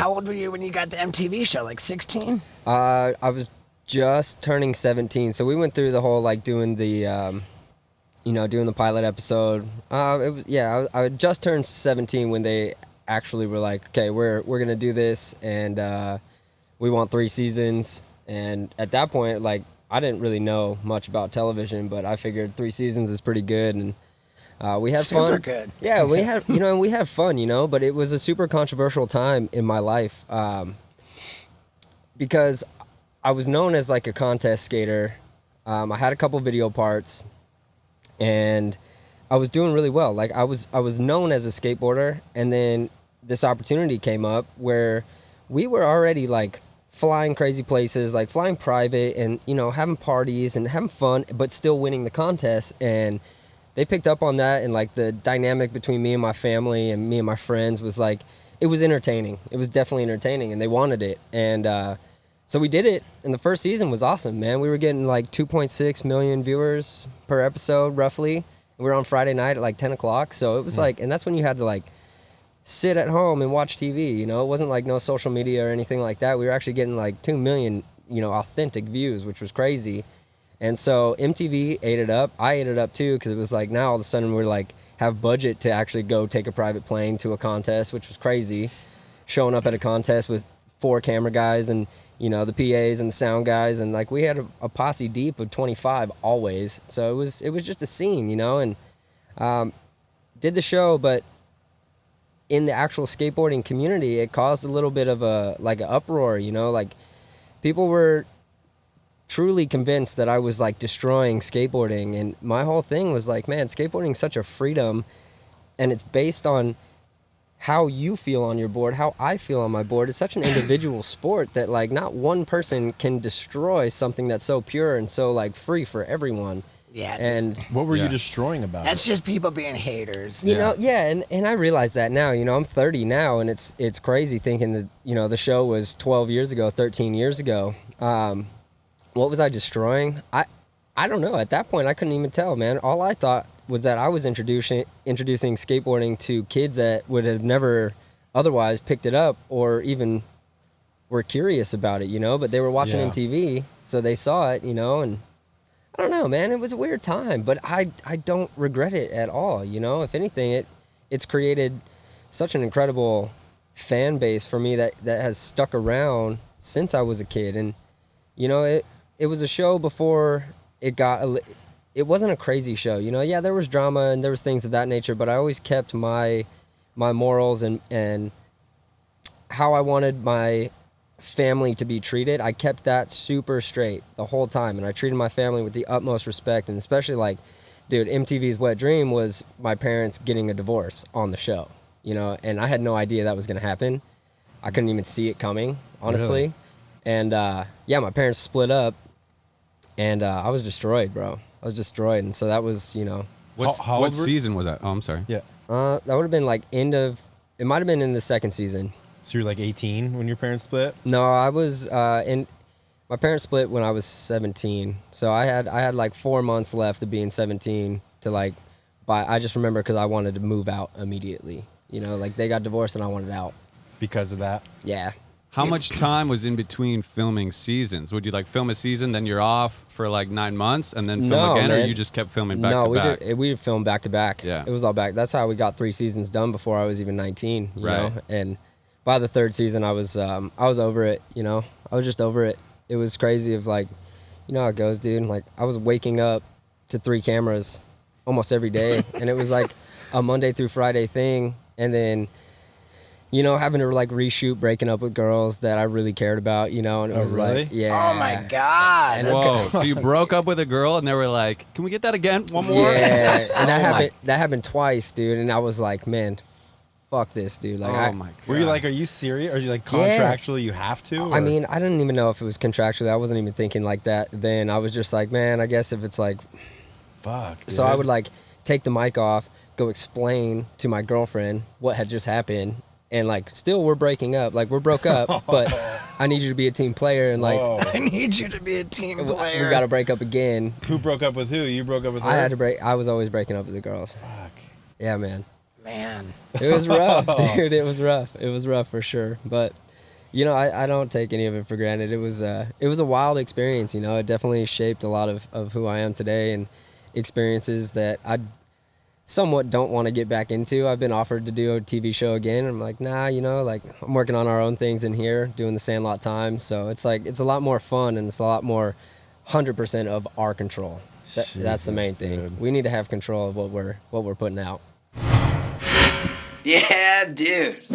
how old were you when you got the MTV show? Like 16? I was just turning 17, so we went through the whole like doing the doing the pilot episode. I had just turned 17 when they actually were like, okay, we're gonna do this, and we want 3 seasons. And at that point, like, I didn't really know much about television, but I figured 3 seasons is pretty good, and we had fun. Super good. Yeah, we had we had fun, but it was a super controversial time in my life, because I was known as like a contest skater. I had a couple video parts, and I was doing really well. Like I was known as a skateboarder, and then this opportunity came up where we were already like flying crazy places, like flying private and, having parties and having fun, but still winning the contest. And they picked up on that, and like the dynamic between me and my family and me and my friends was like, it was entertaining. It was definitely entertaining, and they wanted it. And so we did it, and the first season was awesome, man. We were getting like 2.6 million viewers per episode, roughly. We were on Friday night at like 10 o'clock. So it was like, and that's when you had to like sit at home and watch TV, It wasn't like no social media or anything like that. We were actually getting like 2 million, authentic views, which was crazy. And so MTV ate it up. I ate it up too, because it was like now all of a sudden we're like have budget to actually go take a private plane to a contest, which was crazy. Showing up at a contest with 4 camera guys and, the PAs and the sound guys, and like we had a posse deep of 25 always. So it was just a scene, and did the show, but in the actual skateboarding community, it caused a little bit of an uproar, like people were truly convinced that I was like destroying skateboarding. And my whole thing was like, man, skateboarding is such a freedom, and it's based on how you feel on your board, how I feel on my board. It's such an individual sport that like not one person can destroy something that's so pure and so like free for everyone. Yeah. And what were you destroying about That's it? just people being haters. And I realize that now, I'm 30 now, and it's crazy thinking that, the show was 12 years ago, 13 years ago. What was I destroying? I don't know. At that point, I couldn't even tell, man. All I thought was that I was introducing skateboarding to kids that would have never otherwise picked it up or even were curious about it, but they were watching MTV, so they saw it, and I don't know, man. It was a weird time, but I don't regret it at all, If anything, it's created such an incredible fan base for me that has stuck around since I was a kid. And, it was a show before it wasn't a crazy show, Yeah, there was drama and there was things of that nature, but I always kept my morals and how I wanted my family to be treated. I kept that super straight the whole time, and I treated my family with the utmost respect. And especially like, dude, MTV's wet dream was my parents getting a divorce on the show, and I had no idea that was going to happen. I couldn't even see it coming, honestly. Really? And my parents split up, and I was destroyed, bro. I was destroyed. And so that was, what season was that? Oh, I'm sorry. Yeah. That would have been like it might have been in the second season. So you're like 18 when your parents split? No, I was my parents split when I was 17. So I had like 4 months left of being 17 to like I just remember because I wanted to move out immediately. Like they got divorced and I wanted out. Because of that? Yeah. How much time was in between filming seasons? Would you like film a season, then you're off for like 9 months and then film again, man. Or you just kept filming back to back? No, we filmed back to back. Yeah. It was all back. That's how we got 3 seasons done before I was even 19, you know? And by the 3rd season, I was over it, I was just over it. It was crazy of like, how it goes, dude. Like I was waking up to 3 cameras almost every day. And it was like a Monday through Friday thing. And then, having to like reshoot breaking up with girls that I really cared about, and it was really? like, yeah. Oh my God. Whoa. So you broke up with a girl and they were like, can we get that again? One more? Yeah. And that happened twice, dude. And I was like, man, fuck this, dude. Like, oh my God. Were you like, are you serious? Are you like contractually you have to? Or? I mean, I didn't even know if it was contractually. I wasn't even thinking like that then. I was just like, man, I guess if it's like, fuck, dude. So I would like take the mic off, go explain to my girlfriend what had just happened. And like, still we're breaking up. Like we're broke up, but I need you to be a team player. And like, I need you to be a team player. We got to break up again. Who broke up with who? You broke up with her? I had to break. I was always breaking up with the girls. Fuck. Yeah, man. Man. It was rough, dude. It was rough. It was rough for sure. But You know, I don't take any of it for granted. It was a wild experience. You know, it definitely shaped a lot of who I am today, and experiences that I somewhat don't want to get back into. I've been offered to do a TV show again. And I'm like, nah, you know, like I'm working on our own things in here, doing the Sandlot Times. So it's like, it's a lot more fun, and it's a lot more 100% of our control. That's the main thing. Dude. We need to have control of what we're putting out. Yeah, dude.